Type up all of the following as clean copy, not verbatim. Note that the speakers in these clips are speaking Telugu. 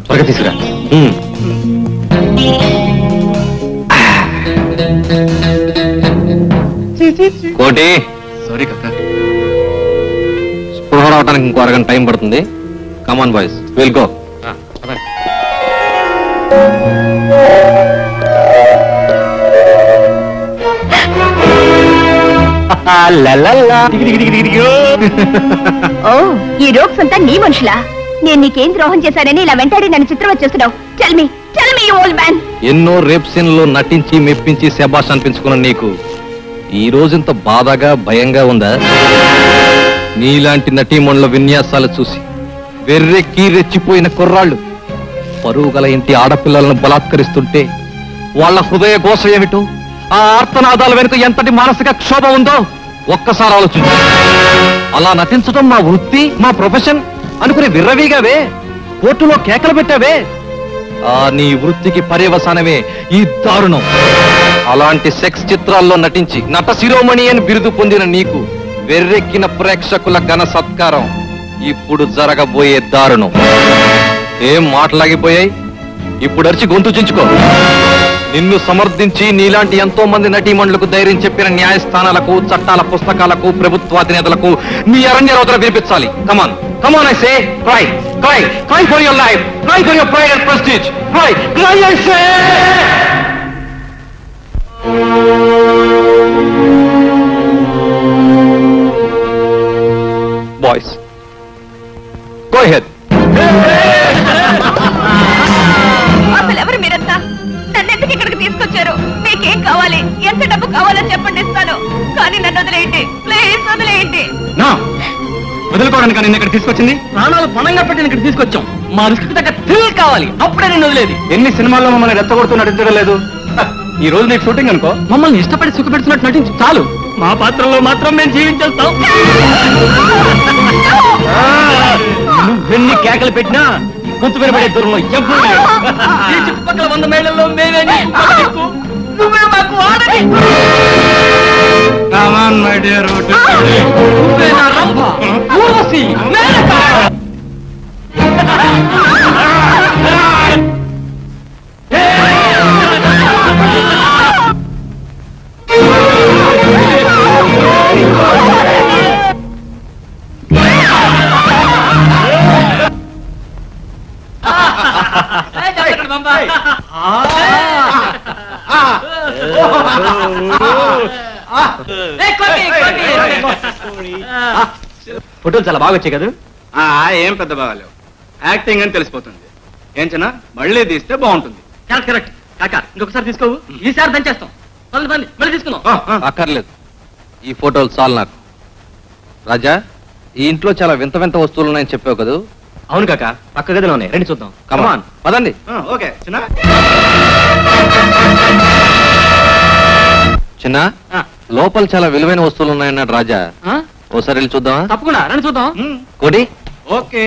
త్వరగా తీసుకురా. కోటి, సారీ కక్క. స్పృహ రావడానికి ఇంకో అరగంట టైం పడుతుంది. Come on boys, will go. ఓ, ఈ రోక్స్ అంతా నీ మనుషులా? నేను నీకేం ద్రోహం చేశానని ఇలా వెంటాడి నన్ను చిత్రం వచ్చేస్తున్నావు. Tell me old man. ఎన్నో రేప్ సీన్లో నటించి మెప్పించి శబాష్ అనిపించుకున్న నీకు ఈ రోజంత బాధగా భయంగా ఉందా? నీలాంటి నటీమణుల విన్యాసాలు చూసి వెర్రెక్కి రెచ్చిపోయిన కుర్రాళ్ళు పరువు గల ఇంటి ఆడపిల్లలను బలాత్కరిస్తుంటే వాళ్ళ హృదయ ఘోష ఏమిటో, ఆ ఆర్తనాదాల వెనుక ఎంతటి మానసిక క్షోభ ఉందో ఒక్కసారి ఆలోచించు. అలా నటించడం మా వృత్తి, మా ప్రొఫెషన్ అనుకుని విర్రవీగావే, కోర్టులో కేకలు పెట్టావే. ఆ నీ వృత్తికి పర్యవసానమే ఈ దారుణం. అలాంటి సెక్స్ చిత్రాల్లో నటించి నట శిరోమణి అని బిరుదు పొందిన నీకు వెర్రెక్కిన ప్రేక్షకుల ఘన సత్కారం ఇప్పుడు జరగబోయే దారుణం. ఏం మాటలాగిపోయాయి? ఇప్పుడు అరిచి గొంతు చించుకో. నిన్ను సమర్థించి నీలాంటి ఎంతో మంది నటీమణులకు ధైర్యం చెప్పిన న్యాయస్థానాలకు, చట్టాల పుస్తకాలకు, ప్రభుత్వాధినేతలకు నీ అరణ్య రోదన వినిపించాలి. Come on come on, I say cry cry cry for your life, cry for your pride and prestige, cry cry I say. Boys, go ahead. అసలు ఎవరు మీరంతా? నన్ను ఎందుకు ఇక్కడికి తీసుకొచ్చారు? మీకేం కావాలి? ఎంత డబ్బు కావాలో చెప్పండి, ఇస్తాను. కానీ నన్ను వదిలేయండి, ప్లీజ్ వదిలేయండి. వదులుకోవడానికి నిన్న ఇక్కడ తీసుకొచ్చింది. ప్రాణాలు పణంగా పెట్టి ఇక్కడ తీసుకొచ్చాం. మా రిస్క్ తగ్గ థ్రిల్ కావాలి, అప్పుడే నేను వదిలేదు. ఎన్ని సినిమాల్లో మమ్మల్ని రెచ్చగొడుతూ నటించడం లేదు. ఈ రోజు నీకు షూటింగ్ అనుకో, మమ్మల్ని ఇష్టపడి సుఖపెడుతున్నట్టు నటించు చాలు. మా పాత్రలో మాత్రం మేము జీవించేస్తాం. నువ్వెన్ని కేకలు పెట్టినా గొంతు వినబడే దూరంలో ఎవ్వరూ లేరు. ఈ చుట్టుపక్కల 100 మైళ్ళల్లో మేమే నువ్వే మాకు ఆడది. నువ్వే నా రంభ, ఊర్వశి, మేనక. ఫోటోలు చాలా బాగా వచ్చాయి కదా? ఏం పెద్ద బాగాలేవు, యాక్టింగ్ అని తెలిసిపోతుంది. ఏం చిన్న మళ్ళీ తీస్తే బాగుంటుంది. Correct correct. కాకా ఇంకొకసారి తీసుకోవు, ఈసారి దంచేస్తాం. మళ్ళీ తీసుకుందాం. అక్కర్లేదు, ఈ ఫోటోలు చాలు నాకు. రాజా, ఈ ఇంట్లో చాలా వింత వింత వస్తువులు ఉన్నాయని చెప్పావు కదా? అవును కాక, పక్క గదిలో ఉన్నాయి, రండి చూద్దాం. కమాన్ పదండి. ఓకే చిన్న. చిన్న, లోపల చాలా విలువైన వస్తువులు ఉన్నాయన్నాడు రాజా. ఓసారి వెళ్ళి చూద్దామా? తప్పకుండా రండి చూద్దాం. కోటి, ఓకే.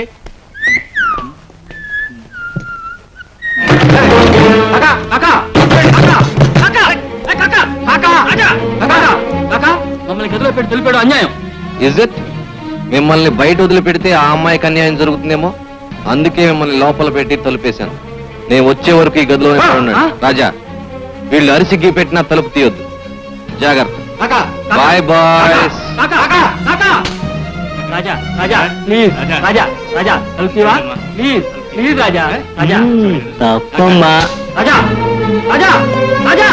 మమ్మల్ని గదిలో పెట్టి తెలిపాడు అన్యాయం. Is it? మిమ్మల్ని బయట వదిలిపెడితే ఆ అమ్మాయికి అన్యాయం జరుగుతుందేమో, అందుకే మిమ్మల్ని లోపల పెట్టి తలుపేశాను. నేను వచ్చే వరకు ఈ గదిలోనే ఉన్నాడు. రాజా, వీళ్ళు అరిసిగ్గి పెట్టినా తలుపు తీయొద్దు, జాగ్రత్త. Boy boys. Raja Raja please, Raja Raja తలుపు తీవా ప్లీజ్, ప్లీజ్ రాజా. రాజా తప్పమ్మా. Raja Raja Raja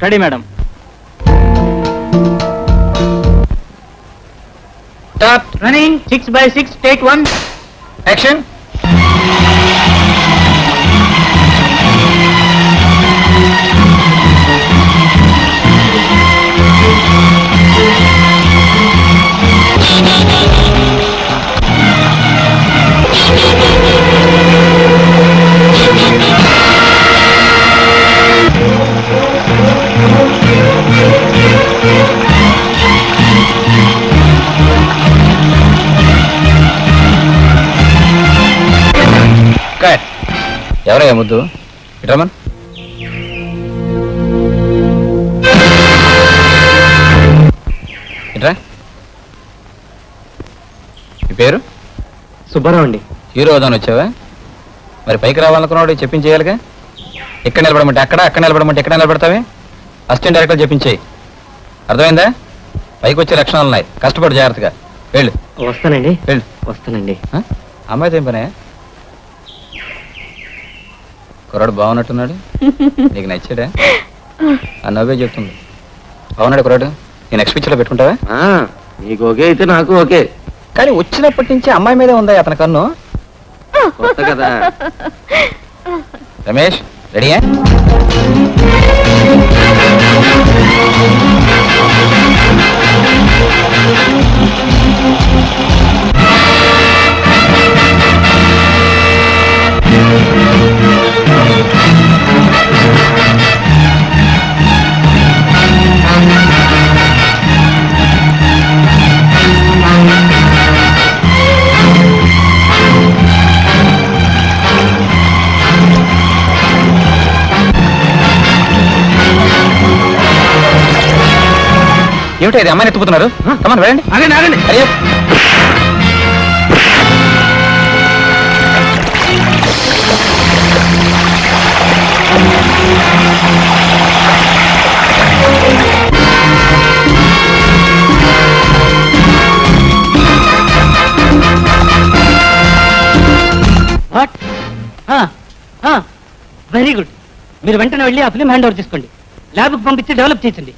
ready madam. Start. Running 6x6 take 1 action. ఎవరయ్యా ముద్దు? ఇట్రమన్. ఇట్రా. ఈ పేరు? సుబ్బారావు అండి. హీరో అవుదాని వచ్చావా? మరి పైకి రావాలనుకున్నాడు చెప్పించేయాలిగా. ఎక్కడ నిలబడమంటే అక్కడ నిలబడమంటే ఎక్కడ నిలబడతావే? Assistant director చెప్పించేయి. అర్థమైందా? పైకి వచ్చే లక్షణాలు ఉన్నాయి. కష్టపడు జాగ్రత్తగా. వెళ్ళు. వస్తానండి. వెళ్ళు. వస్తానండి. అమ్మాయితో ఏం పనే? కుర్రాడు బాగున్నట్టున్నాడు. నీకు నచ్చాడా? ఆ నవ్వే చెప్తుంది. బాగున్నాడు కుర్రాడు. నేను నెక్స్ట్ పిక్చర్లో పెట్టుకుంటావా? నీకు ఓకే అయితే నాకు ఓకే. కానీ వచ్చినప్పటి నుంచి అమ్మాయి మీదే ఉందా అతని కన్ను? కొత్త కదా. రమేష్ రెడీయా? ఏమిటో ఇది అమ్మాయిని ఎత్తుకుతున్నారు? కమాన్ వెళ్ళండి. ఆగండి ఆగండి. అయ్యో వెరీ గుడ్. మీరు వెంటనే వెళ్ళి ఆ ఫిలిం హ్యాండ్ ఓవర్ చేసుకోండి. ల్యాబ్కి పంపించి డెవలప్ చేయండి.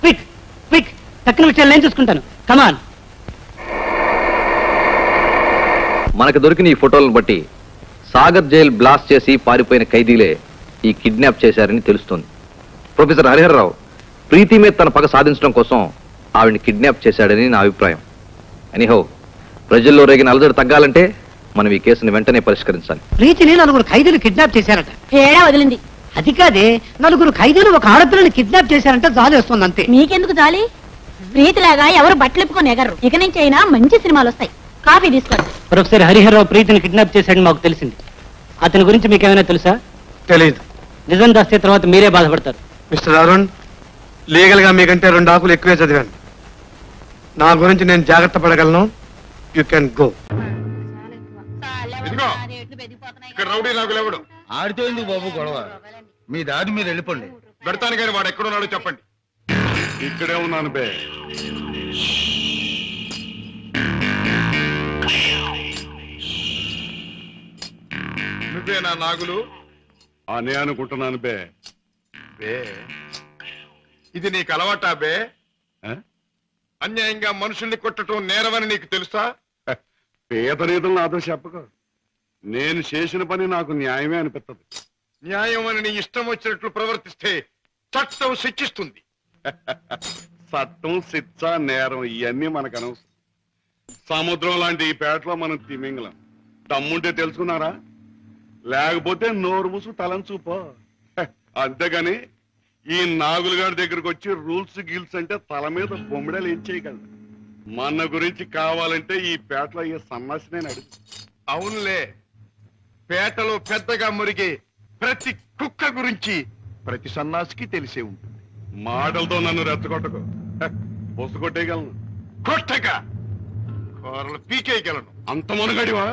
Quick quick. తక్కువ విషయాలు నేను చూసుకుంటాను. కమాన్. మనకు దొరికిన ఈ ఫోటోలను బట్టి సాగర్ జైల్ బ్లాస్ట్ చేసి పారిపోయిన ఖైదీలే ఈ కిడ్నాప్ చేశారని తెలుస్తోంది. ప్రొఫెసర్ హరిహరరావు ప్రీతి మీద తన పగ సాధించడం కోసం ఆవిడ్ని కిడ్నాప్ చేశాడని నా అభిప్రాయం. ఎనీహౌ, ప్రజల్లో రేగిన అలజడి తగ్గాలంటే మనం ఈ కేసుని వెంటనే పరిష్కరించాలి. ప్రీతిని 4 ఖైదీలు కిడ్నాప్ చేశారట. తేడా వదిలింది. అది కాదే, 4 ఖైదీలు ఒక ఆడపిల్లని కిడ్నాప్ చేశారంటే జాలి వస్తుంది అంతే. మీకెందుకు జాలి? ప్రీతిలాగా ఎవరు బట్టలిప్పుకొని ఎగరు. ఇక నుంచి అయినా మంచి సినిమాలు వస్తాయి. కాఫీ తీసుకోండి. ప్రొఫెసర్ హరిహరరావు ప్రీతిని కిడ్నాప్ చేశాడని మాకు తెలిసింది. అతని గురించి మీకేమైనా తెలుసా? తెలీదు. నిజం దాస్తే తర్వాత మీరే బాధపడతారు. మిస్టర్ అరుణ్, లీగల్ గా మీకంటే 2 ఆకులు ఎక్కువే చదివాను. నా గురించి నేను జాగ్రత్త పడగలను. You can go. ఆడితో ఎందుకు బాబు గొడవ? మీ దారి మీరు వెళ్ళిపోండి. పెడతాను కానీ వాడు ఎక్కడున్నాడో చెప్పండి. ఇక్కడే ఉన్నాను బే. నువ్వే నా నాగులు? అనే అనుకుంటున్నాను బే. బే, ఇది నీకు అలవాటా బే? అన్యాయంగా మనుషుల్ని కొట్టడం నేరమని నీకు తెలుసా? పేద రీతులు నాతో చెప్పక. నేను చేసిన పని నాకు న్యాయమే అనిపిస్తుంది. న్యాయం అని నీ ఇష్టం వచ్చినట్లు ప్రవర్తిస్తే చట్టం శిక్షిస్తుంది. చట్టం, శిక్ష, నేరం ఇవన్నీ మనకు అనవసరం. సముద్రం లాంటి ఈ పేటలో మనం తిమింగలం. దమ్ముంటే తెలుసుకున్నారా? లేకపోతే నోరు మూసు తలంచూపో. అంతేగాని ఈ నాగులుగాడి దగ్గరకు వచ్చి రూల్స్ గిల్స్ అంటే తల మీద బొమ్మిడలు ఏం చేయగలరు. మన గురించి కావాలంటే ఈ పేటలో అయ్యే సన్నాసినే అడుగు. అవునులే, పేటలో పెద్దగా మురిగే ప్రతి కుక్క గురించి ప్రతి సన్నాసికి తెలిసే ఉంటుంది. మాటలతో నన్ను రెచ్చగొట్టకు. బొస్సు కొట్టేయగలను, కొట్టక కూరలు పీకేయగలను. అంత మునగడివా?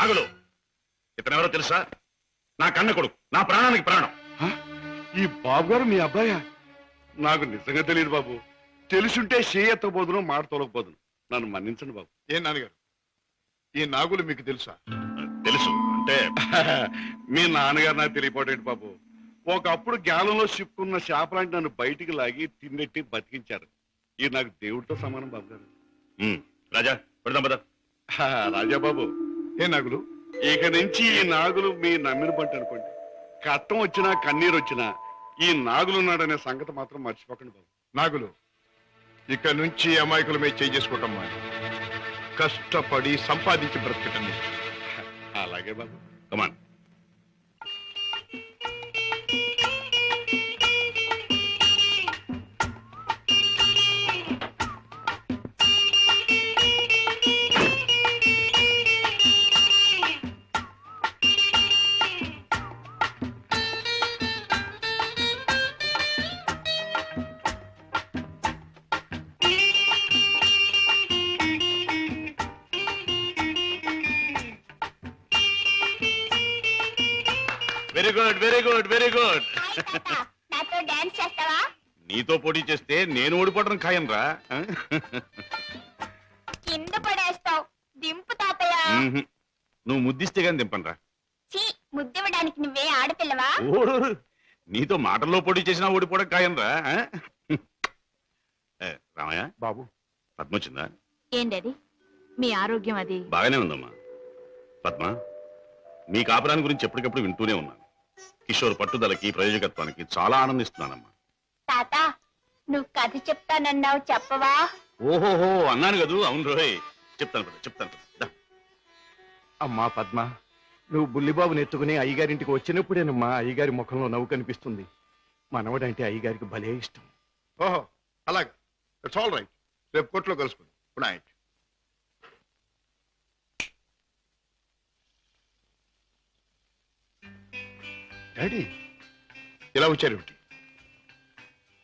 నాగులు ఇతనెవరో తెలుసా? నా కన్న కొడుకు, నా ప్రాణానికి ప్రాణం. ఈ బాబు గారు మీ అబ్బాయా? నాకు నిజంగా తెలియదు బాబు. తెలుసుంటే చేయెత్తబోదును, మాట తొలగపోదును. నన్ను మన్నించండి బాబు. ఏం నాన్నగారు, ఈ నాగులు మీకు తెలుసా? తెలుసు అంటే మీ నాన్నగారు నాకు తెలియపోటేంటి బాబు. ఒకప్పుడు జ్ఞానంలో చిక్కున్న శాపలాంటి నన్ను బయటికి లాగి తిన్నెట్టి బతికించారు. ఇది నాకు దేవుడితో సమానం బాబు గారు. రాజా పెడదాం పద. రాజా బాబు, ఏ నాగులు? ఇక నుంచి ఈ నాగులు మీ నమ్మిన పంట అనుకోండి. కట్టం వచ్చినా కన్నీరు వచ్చినా ఈ నాగులున్నాడనే సంగతి మాత్రం మర్చిపోకండి బాబు. నాగులు, ఇక నుంచి అమాయకుల మీద చేసుకోవటం మాని కష్టపడి సంపాదించి బ్రతకటం నేర్చు. అలాగే బాబు. Come on. Very good, very good, very good. నాతో డాన్స్ చేస్తావా? నీతో పోటీ చేస్తే నేను ఓడిపోవడం ఖాయం రా. కింద పడేస్తావు. దింపు తాతయ్య. నువ్వు ముద్దిస్తే గాని దింపనరా. చీ, ముద్దివ్వడానికి నువ్వే ఆడపిల్లవా? ఓడు, నీతో మాటల్లో పోటీ చేసినా ఓడిపోవడం ఖాయం రా. రామయ్య బాబు, పద్మ వచ్చిందా? ఏంటది మీ ఆరోగ్యం? అది బాగానే ఉందమ్మా. పద్మ, మీ కాపురాన్ని గురించి ఎప్పటికప్పుడు వింటూనే ఉన్నాను. కిషోర్ పట్టుదలకి, ప్రయోజకత్వానికి చాలా ఆనందిస్తున్నానమ్మా. తాత, నువ్వు కథ చెప్తానన్నావు, చెప్పవా? ఓహోహో అన్నాను కదూ. అవును రోయ్, చెప్తాను. అమ్మా పద్మ, నువ్వు బుల్లిబాబుని ఎత్తుకుని అయ్యగారింటికి వచ్చినప్పుడేనమ్మా అయ్యగారి ముఖంలో నవ్వు కనిపిస్తుంది. మనవడంటే అయ్యగారికి భలే ఇష్టం. ఓహో అలాగే, ఇట్స్ ఆల్ రైట్. రేపు కోర్టులో కలుసుకుందాం. Good night. డాడీ, ఇలా వచ్చారేమిటి?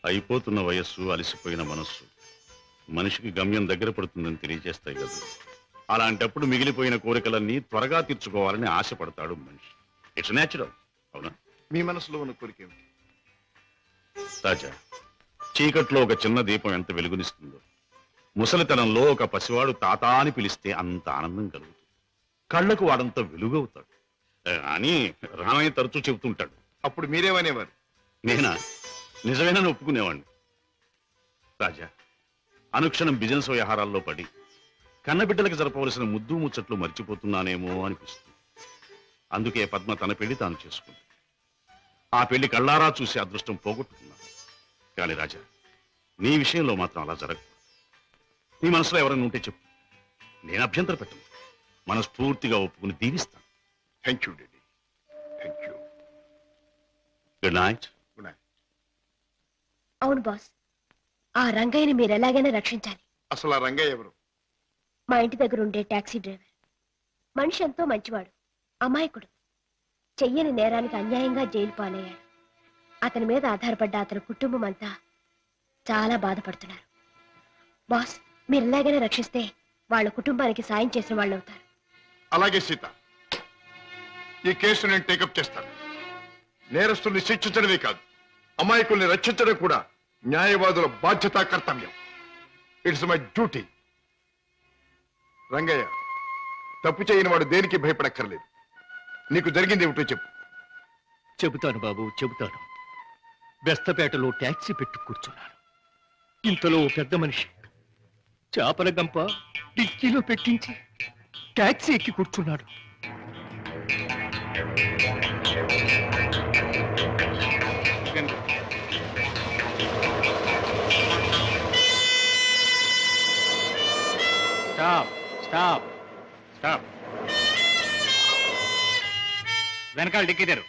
అయిపోతున్న వయస్సు, అలసిపోయిన మనస్సు మనిషికి గమ్యం దగ్గర పడుతుందని తెలియజేస్తాయి కదా. అలాంటప్పుడు మిగిలిపోయిన కోరికలన్నీ త్వరగా తీర్చుకోవాలని ఆశపడతాడు మనిషి. It's natural. అవునా? మీ మనసులో ఉన్న కోరిక ఏమిటి? రాజా, చీకట్లో ఒక చిన్న దీపం ఎంత వెలుగునిస్తుందో, ముసలితనంలో ఒక పసివాడు తాత అని పిలిస్తే అంత ఆనందం కలుగుతుంది. కళ్ళకు వాడంత వెలుగవుతాడు అని రామయ్య తరచూ చెబుతుంటాడు. అప్పుడు మీరేమనేవారు? నేనా? నిజమేనని ఒప్పుకునేవాడిని. రాజా, అనుక్షణం బిజినెస్ వ్యవహారాల్లో పడి కన్నబిడ్డలకు జరపవలసిన ముద్దు ముచ్చట్లు మర్చిపోతున్నానేమో అనిపిస్తుంది. అందుకే పద్మ తన పెళ్లి తాను చేసుకుంది. ఆ పెళ్లి కళ్ళారా చూసి అదృష్టం పోగొట్టుకున్నాను. కానీ రాజా, నీ విషయంలో మాత్రం అలా జరగదు. నీ మనసులో ఎవరైనా ఉంటే చెప్పు, నేను అభ్యంతర పెట్టను. మనస్ఫూర్తిగా ఒప్పుకుని దీవిస్తాను. Thank you daddy, thank you. Good night. Good night. అవును బాస్, ఆ రంగయ్యని మీరు ఎలాగైనా రక్షించాలి. అసలు ఆ రంగయ్య ఎవరు? మా ఇంటి దగ్గర ఉండే టాక్సీ డ్రైవర్. మనిషి ఎంతో మంచివాడు, అమాయకుడు. చెయ్యని నేరానికి అన్యాయంగా జైలు పాలయ్యాడు. అతని మీద ఆధారపడ్డ అతని కుటుంబం అంతా చాలా బాధపడుతున్నారు. బాస్, మీరు ఎలాగైనా రక్షిస్తే వాళ్ళ కుటుంబానికి సాయం చేసిన వాళ్ళు అవుతారు. అలాగే సీత, ఈ కేసు నేను టేకప్ చేస్తాను. నేరస్తుల్ని శిక్షించడమే కాదు, అమాయకుల్ని రక్షించడం కూడా న్యాయవాదుల బాధ్యత, కర్తవ్యం. It's my duty. రంగయ్య, తప్పు చేయని వాడు దేనికి భయపడక్కర్లేదు. నీకు జరిగింది ఏమిటో చెప్పు. చెబుతాను బాబు, చెబుతాను. బెస్తపేటలో ట్యాక్సీ పెట్టు కూర్చున్నాను. ఇంతలో ఓ పెద్ద మనిషి చేపల గంప డిక్కీలో పెట్టించి ట్యాక్సీ ఎక్కి కూర్చున్నాడు. Stop stop stop. వెనకాల డిక్కీ తెరు.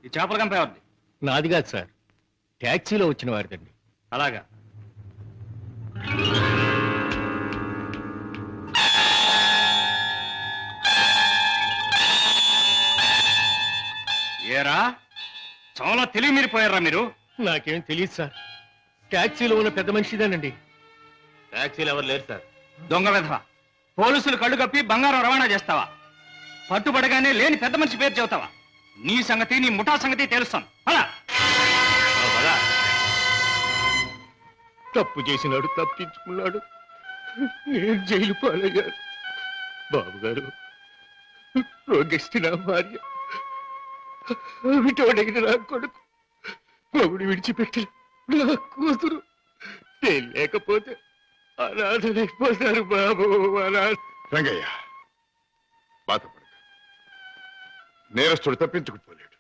ఈ చేపల గంప ఎవరిది? నాది కాదు సార్, ట్యాక్సీలో వచ్చిన వారిదండి. అలాగా. ఏరా, చాలా తెలివి మీరిపోయారా మీరు? నాకేం తెలియదు సార్. ట్యాక్సీలో ఉన్న పెద్ద మనిషిదేనండి. ట్యాక్సీలు ఎవరు లేరు సార్. దొంగ వెధవ. పోలీసులు కళ్ళు కప్పి బంగారం రవాణా చేస్తావా? పట్టుబడగానే లేని పెద్ద మనిషి పేరు చెబుతావా? నీ సంగతి, నీ ముఠా సంగతి తెలుస్తాను. అలా తప్పు చేసినాడు, తప్పించుకున్నాడు. నేను జైలు పాలయ్యాను. బాబుగారు, రోగిష్టి నా భార్య, విటోడైన నా కొడుకు, మొగుడు విడిచిపెట్టి నా కూతురు, నేను లేకపోతే అనాథలైపోతారు బాబు. రంగయ్య, బాధపడక. నేరస్తుడు తప్పించుకుపోలేడు.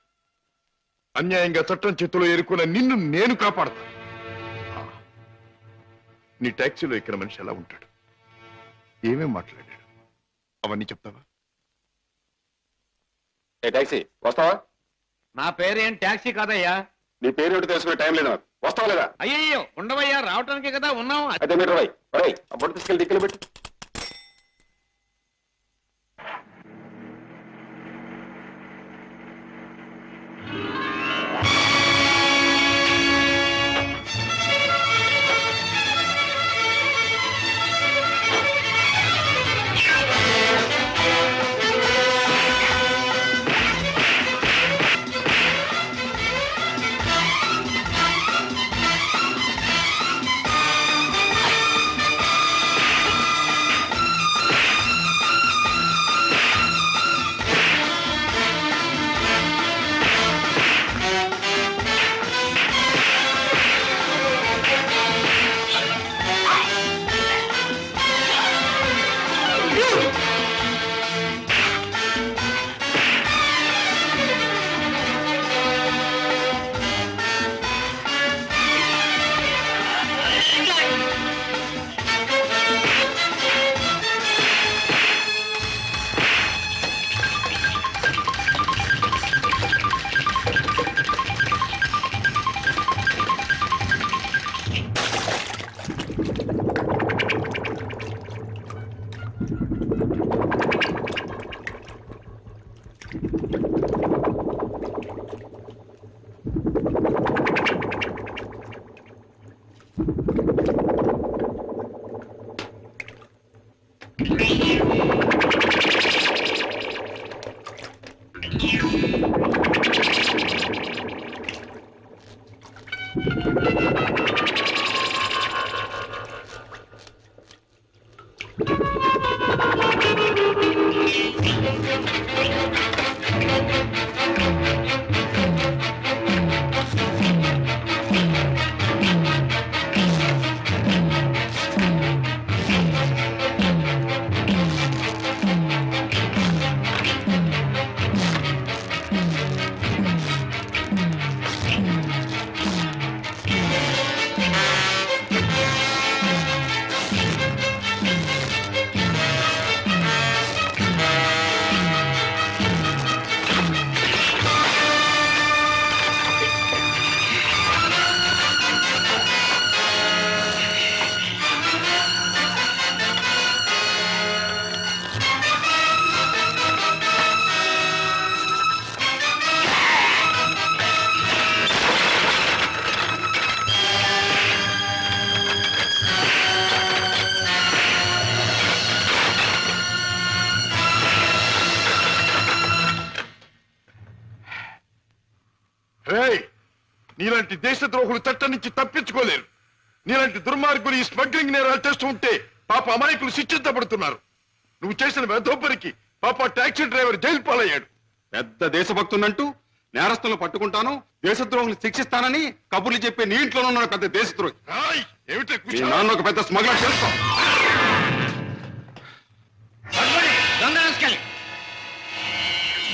అన్యాయంగా చట్టం చేతిలో ఎరుకున్న నిన్ను నేను కాపాడతాను. నీ ట్యాక్సీలో ఎక్కిన మనిషి ఎలా ఉంటాడు, ఏమేం మాట్లాడాడు, అవన్నీ చెప్తావా? ఏ ట్యాక్సీ, వస్తావా? నా పేరేం ట్యాక్సీ కాదయ్యా. నీ పేరు ఏమిటి తెలుసుకునే టైం లేదు నాకు. వస్తావా లేదా? అయ్యయ్యో, ఉండవయ్యా, రావటానికే కదా ఉన్నాం. అయితే మీరు ఆ బొట్టు తీసుకెళ్ళి దిక్కులు పెట్టి. నీలాంటి దేశద్రోహులు చట్టం నుంచి తప్పించుకోలేరు. నీలాంటి దుర్మార్గులు ఈ స్మగ్లింగ్ నేరాలు చేస్తూ ఉంటే పాప అమాయకులు శిక్షించబడుతున్నారు. నువ్వు చేసిన వెధోపరికి పాప టాక్సీ డ్రైవర్ జైలు పాలయ్యాడు. పెద్ద దేశభక్తునంటూ నేరస్తులను పట్టుకుంటాను, దేశద్రోహులు శిక్షిస్తానని కబుర్లు చెప్పే నీ ఇంట్లోనే ఉన్నాడు పెద్ద దేశద్రోహి. ఏమిటి నాన్న ఒక పెద్ద స్మగ్లర్ చేస్తాం.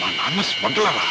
మా నాన్న స్మగ్లరా?